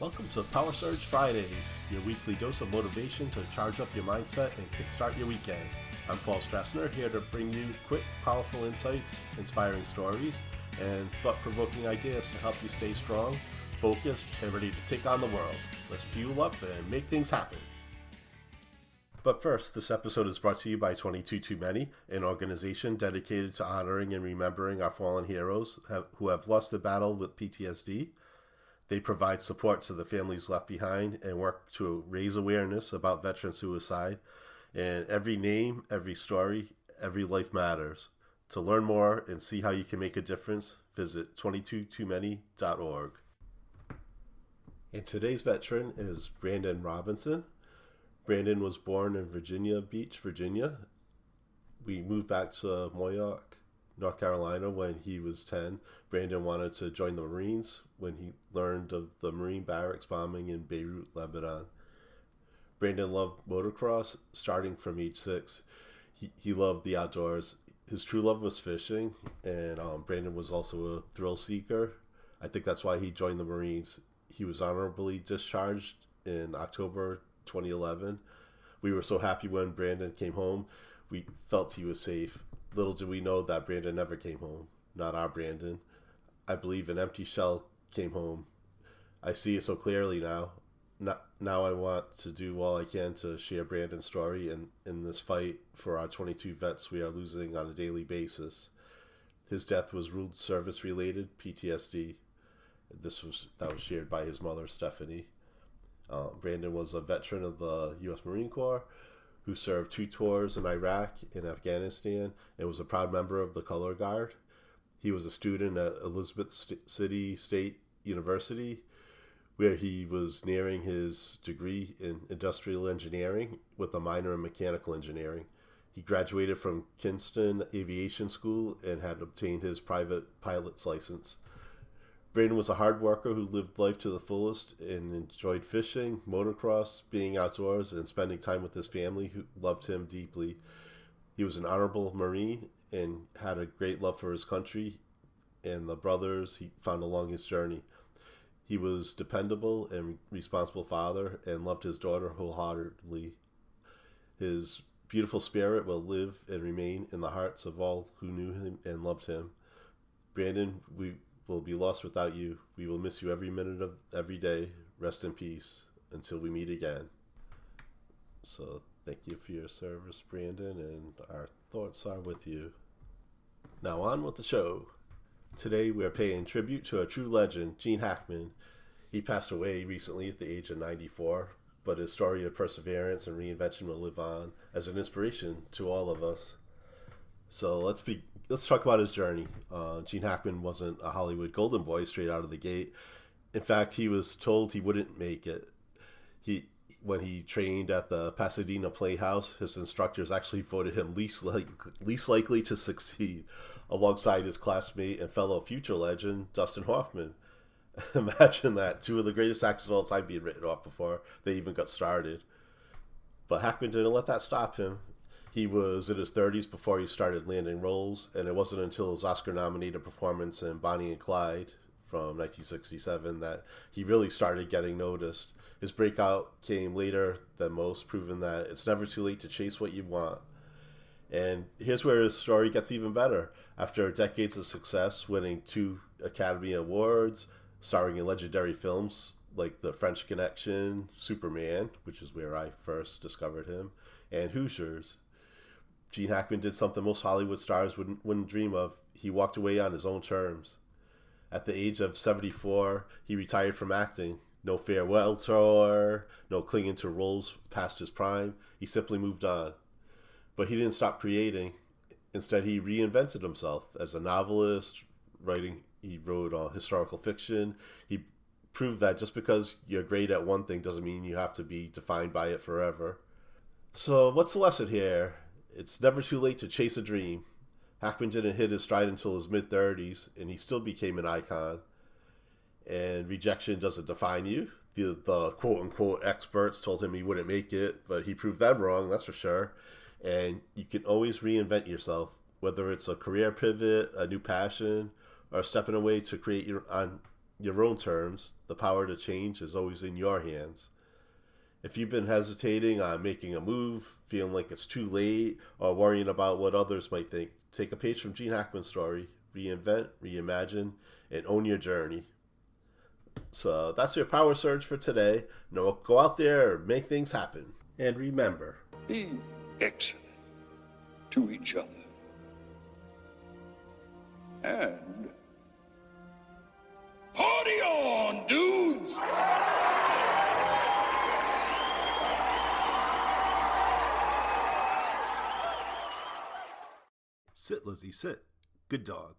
Welcome to Power Surge Fridays, your weekly dose of motivation to charge up your mindset and kickstart your weekend. I'm Paul Strassner, here to bring you quick, powerful insights, inspiring stories, and thought-provoking ideas to help you stay strong, focused, and ready to take on the world. Let's fuel up and make things happen. But first, this episode is brought to you by 22 Too Many, an organization dedicated to honoring and remembering our fallen heroes who have lost the battle with PTSD. They provide support to the families left behind and work to raise awareness about veteran suicide. And every name, every story, every life matters. To learn more and see how you can make a difference, visit 22toomany.org. And today's veteran is Brandon Robinson. Brandon was born in Virginia Beach, Virginia. We moved back to Moyock, North Carolina when he was 10. Brandon wanted to join the Marines when he learned of the Marine barracks bombing in Beirut, Lebanon. Brandon loved motocross starting from age 6. He loved the outdoors. His true love was fishing, and Brandon was also a thrill seeker. I think that's why he joined the Marines. He was honorably discharged in October 2011. We were so happy when Brandon came home. We felt he was safe. Little did we know that Brandon never came home. Not our Brandon. I believe an empty shell came home. I see it so clearly now. Now I want to do all I can to share Brandon's story in this fight for our 22 vets we are losing on a daily basis. His death was ruled service-related PTSD. That was shared by his mother, Stephanie. Brandon was a veteran of the U.S. Marine Corps who served 2 tours in Iraq and Afghanistan and was a proud member of the Color Guard. He was a student at Elizabeth City State University, where he was nearing his degree in industrial engineering with a minor in mechanical engineering. He graduated from Kinston Aviation School and had obtained his private pilot's license. Brandon was a hard worker who lived life to the fullest and enjoyed fishing, motocross, being outdoors, and spending time with his family who loved him deeply. He was an honorable Marine and had a great love for his country and the brothers he found along his journey. He was dependable and responsible father and loved his daughter wholeheartedly. His beautiful spirit will live and remain in the hearts of all who knew him and loved him. Brandon, we will be lost without you. We will miss you every minute of every day. Rest in peace until we meet again. So thank you for your service, Brandon, and our thoughts are with you. Now on with the show. Today we are paying tribute to a true legend, Gene Hackman. He passed away recently at the age of 94, but his story of perseverance and reinvention will live on as an inspiration to all of us. So let's talk about his journey. Gene Hackman wasn't a Hollywood golden boy straight out of the gate. In fact, he was told he wouldn't make it. When he trained at the Pasadena Playhouse, his instructors actually voted him least likely to succeed, alongside his classmate and fellow future legend, Dustin Hoffman. Imagine that, 2 of the greatest actors of all time being written off before they even got started. But Hackman didn't let that stop him. He was in his 30s before he started landing roles, and it wasn't until his Oscar-nominated performance in Bonnie and Clyde from 1967 that he really started getting noticed. His breakout came later than most, proving that it's never too late to chase what you want. And here's where his story gets even better. After decades of success, winning 2 Academy Awards, starring in legendary films like The French Connection, Superman, which is where I first discovered him, and Hoosiers, Gene Hackman did something most Hollywood stars wouldn't dream of. He walked away on his own terms. At the age of 74, he retired from acting. No farewell tour, no clinging to roles past his prime. He simply moved on. But he didn't stop creating. Instead, he reinvented himself as a novelist. He wrote historical fiction. He proved that just because you're great at one thing doesn't mean you have to be defined by it forever. So what's the lesson here? It's never too late to chase a dream. Hackman didn't hit his stride until his mid-30s, and he still became an icon. And rejection doesn't define you. The quote-unquote experts told him he wouldn't make it, but he proved them wrong, that's for sure. And you can always reinvent yourself, whether it's a career pivot, a new passion, or stepping away to create your your own terms. The power to change is always in your hands. If you've been hesitating on making a move, feeling like it's too late, or worrying about what others might think, take a page from Gene Hackman's story, reinvent, reimagine, and own your journey. So that's your power surge for today. Now go out there and make things happen. And remember, be excellent to each other. And party on, dudes! Sit, Lizzie, sit. Good dog.